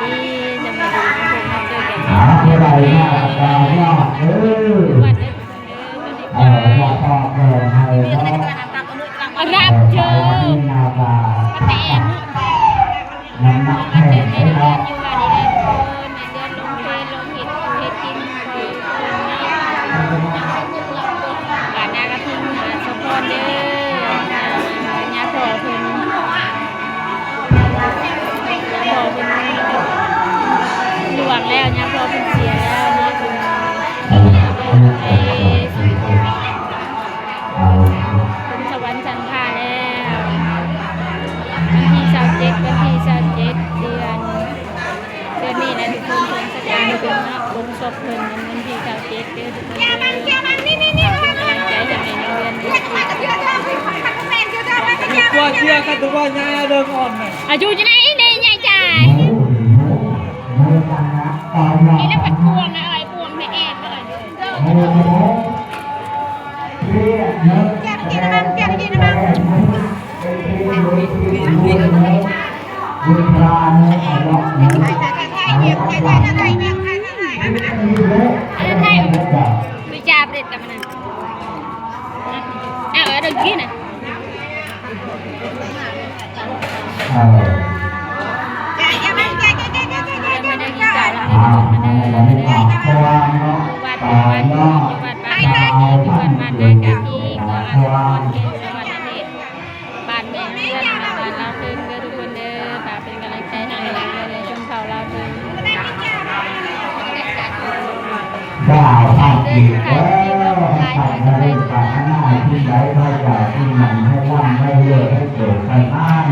ดีสบายดีน้องเจอกัน เท่าไรนะดาวยอดวันนี้อยากบอกเลยให้เนาะรับเจอ นาบา แต่ น้ำหนัก มา แข็ เจอง ใน ให้ เดือน เนาะ อยู่วันนี้ในเดือนลงเพลลงเห็ดเห็ดกินคอยหลานนากระทิงสะพอนเด้อยาพอเพิ่นยาพอเพิ่นหลวงแล้วยาพอเพิ่นเสียแล้วเนาะคุณสวรรค์จันทราแล้ววันที่27วันที่27เดือนนี้นะทุกคนเพิ่นแสดงเป็นเนาะลงศพเพิ่นวันที่27เดือนทุกคนเป็นกำลังใจให้ในเดือนนี้ ตัวเชียร์กันตัวง่ายเดิมอ่อนเลย อายุจะไหนนี่ใหญ่จ่าย นี่แล้วเป็นพวงนะอะไรพวงในแอนอะไรอะไรไทยวิจารณ์เด็ดกับมันเอาเดี๋ยวกินนะไม่ได้กินจ่ายแล้วไม่ได้วัดบ้านนากะทีก็อันคนเก่งสวัสดีบ้านแม่เพื่อนบ้านเราเพิ่นเด้อทุกคนเด้อฝากเป็นกำลังใจให้เลยชมเขาเราเพิ่น ดาวภาคดีแล้วให้ใส่ทะเลปากหน้าที่ใดให้ใหญ่ที่มันให้ร่ำให้เลือให้เกิดให้อ้าน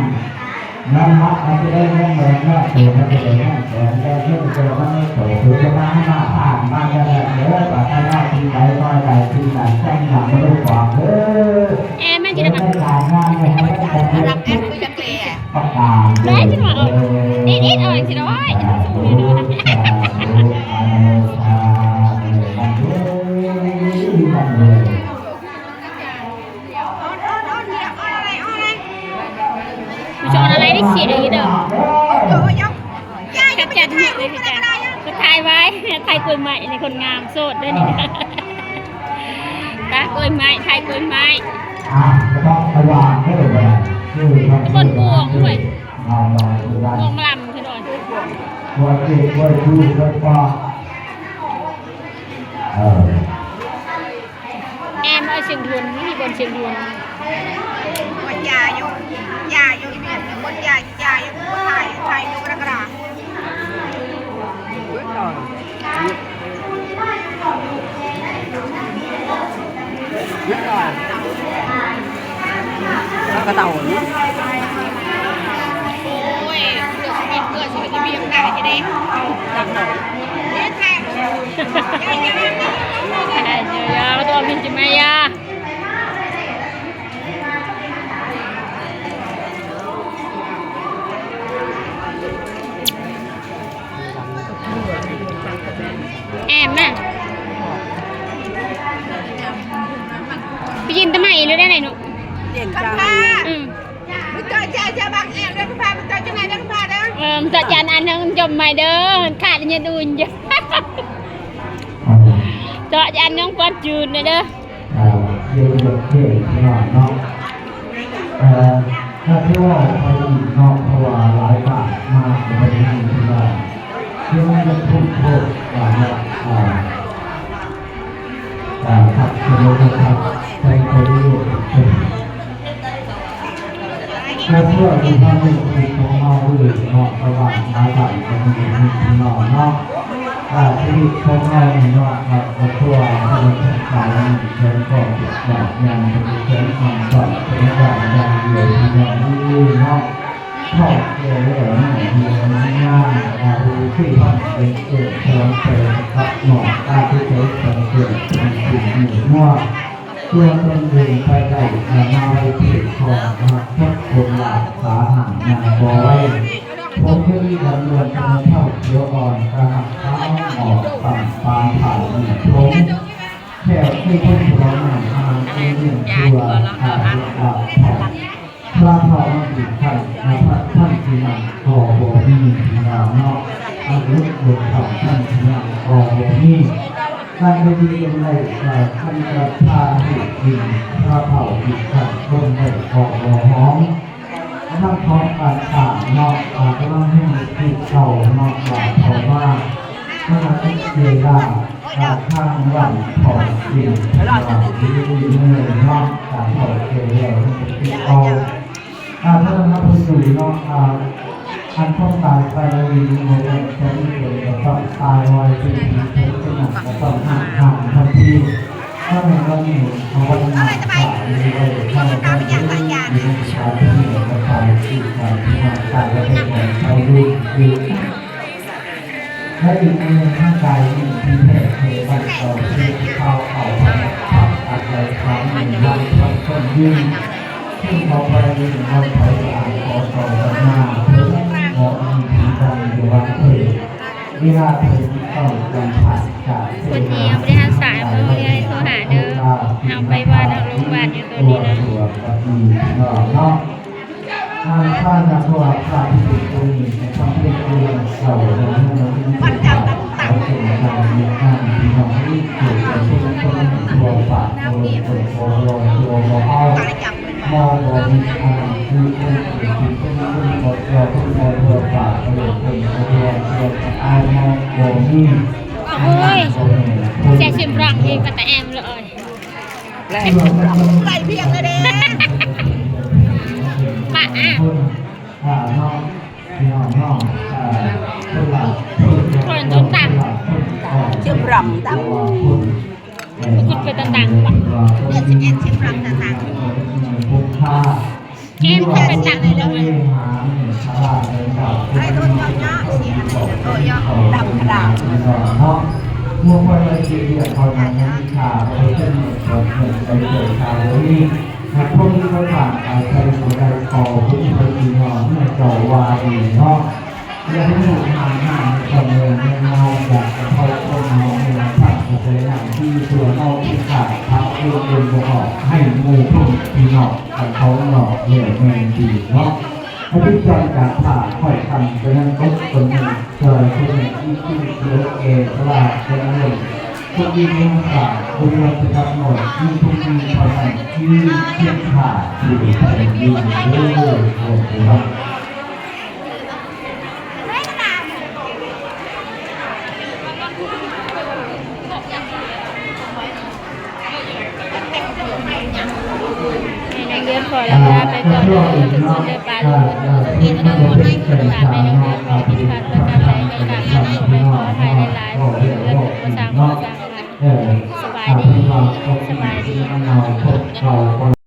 น้ำมัดมันจะได้ไม่เหมือนว่าเกิดมันจะได้ไม่เหมือนได้เรื่องเกิดมันไม่โตคือจะมาให้มาผ่านมาจะได้เด้อปากหน้าที่ใดก็ใหญ่ที่ไหนแจ้งหลังไม่ได้ความเด้อแม่จะได้แบบ หลายงานเลยไม่ได้รับแอดคือจะเกลี่ยประกาศเลยนิดเอาสิน้อยสู้นี่ด้วยผู้ชมอะไรได้เขียนอย่างนี้เด้อจัดเลยพี่จันก็ถ่ายไว้ถ่ายกล้วยไม้ในคนงามโสดด้วยนี่ตากล้วยไม้ถ่ายกล้วยไม้คนบวงด้วยบวงลำใช่ไหมแอมเอาเชียงดวนนี่มีบนเชียงดวนคนยาอยู่เนี่ยคนยาอยู่คนไทยอยู่กระดาษกระเต่า โอ้ยเกิดชีวิตจะมีโอกาสจะได้เนี่ยแทงya betul minjem ya nè bikin tama ilu dah naik nu betul je bang dah kepa betul je dah kepa dah tak jangan nang jom mai dah katnya dun je tak jangan nang buat jun dah ถ้าเที่ยวไปนอกภาวะหลายบาทมากไปที่ที่ว่าเที่ยวจะทุ่มโทษว่าเนี่ยขับรถขับใช้คนรู้ถ้าเที่ยวที่ท่านไม่ติดของเราหรือนอกภาวะหลายบาทก็มีที่นอกเนาะที่ของเราเนาะครับทั่วทั้งสายเชิญก่อนแบบยังเป็นเชิญความก่อนเป็นแบบยังอยู่ที่ยังนี่เนาะชอบเที่ยวเรื่องนี้เรื่องงานที่ท่านเป็นเกิดเชิญเชิญกับหนอกที่ใช้เชิญเกิดเป็นสิ่งหนึ่งว่าตัวตนเองไปได้นาไปผิดของพระคนหลักสาหัสนางบอยผมที่ดำเนินการเท่าเชื้ออ่อนกระหักเท้าออกต่างปานผ่านอีกผมแค่ที่พ้นร้อนหนักทางที่หนึ่งตัวหลับผ่อน พระพ่อมันติดขันนะครับท่านที่นั่งก่อบ่มีดาวเนาะอันลุกบนเขาท่านที่นั่งก่อบ่มีการไปดีกันในท่านจะพาหิดินพระเผาติดขันต้นในก่อบ่ห้องนั่งท้องการต่างนอกก็ต้องให้ติดเข่านอกจากเพราะว่าถ้าเราติดเวลาข้างวันถอดดินที่เมื่อนอกจากถอดเกลียวติดเอาถ้าเราพูดถึงนอกอันต้องตายไปวีโมเดลจะไม่เกิดกับต้องตายไว้ที่ที่เกิดขึ้นกับต้องห่างทันทีถ้าในวันนี้เขาวันนี้ตายไปถ้าเราไม่ได้มีชาที่มีกับตายที่ตายที่มาตายแล้วเป็นเขาดูดูและอีกในร่างกายที่มีแผลเทวันเราที่เขาผักอะไรครั้งหนึ่งวันต้นยืนที่เขาไปยืนเขาไปอ่านขอต่อกันมาเพื่อขอมีผีดำอยู่วันเถิดเวลาเถิดต้องการผ่านจาก คนที่ยังไม่ได้ทักษะเมื่อเรียนโทรหาเด้อเอาไปว่าเอาลงบ้านอยู่ตัวนี้นะ ตัวกับมีเนาะข้าจะขอพระที่เป็นตัวนี้ในความเป็นตัวเราเราที่เราที่มีความเราเป็นการมีการที่เราที่เกิดจากที่คนตัวฝากตัวตัวเอามองบอมีอะไรคือคนเป็นคนเราคนตัวฝากตัวเอามองบอมี โอ้ยแจกชิมรังเองกับแต่แอมเลย ไก่เพียงเลยเด้ ปะอ่ะคนต้นตัง ชิมรำตัง คุณเป็นต่างๆปะ เนี่ยชิมรำต่าง แก้มจะเป็นต่างเลยเลย ๆไอ้ต้นยอดเสียตัวยอดดำกระดาษ เมื่อวันที่เรียกเขานั้นข่าวเขาจะมีคนเกิดไปเกิดข่าวนี้นะพวกนี้เขาผ่านการใช้หัวใจคอผู้ที่เป็นนอนเมื่อเจ้าวาดีเนาะยังไม่ถูกทางห้ามคนเดินเงาอยากจะเข้าคนเงาในผักเสนาที่ตัวเงาที่ขาดทับเรื่องเดินบอกให้งูพุ่งที่นอกเขาหลอกเหลี่ยมแมงดีเนาะพระพิจารณาผ่าค่อยทำเป็นนั้นก็คนหนึ่งเจอคนหนึ่งที่ขึ้นเยอะเอตลาดเป็นหนึ่งทุกทีมีขาดทุกวันจะทำหมดที่ทุกทีพอใส่ที่เทียบขาดที่เป็นดีเรื่อยๆโอ้โหเรียนขอแล้วลาไปก่อนเด้อทุกคนเด้อปลาลูกกินทั้งหมดให้คุณตาไปโรงเรียนขอพิพาทประการใดในการทำไม่ขออภัยหลายๆเพื่อนผู้สร้างผู้สร้างสบายดีสบายดี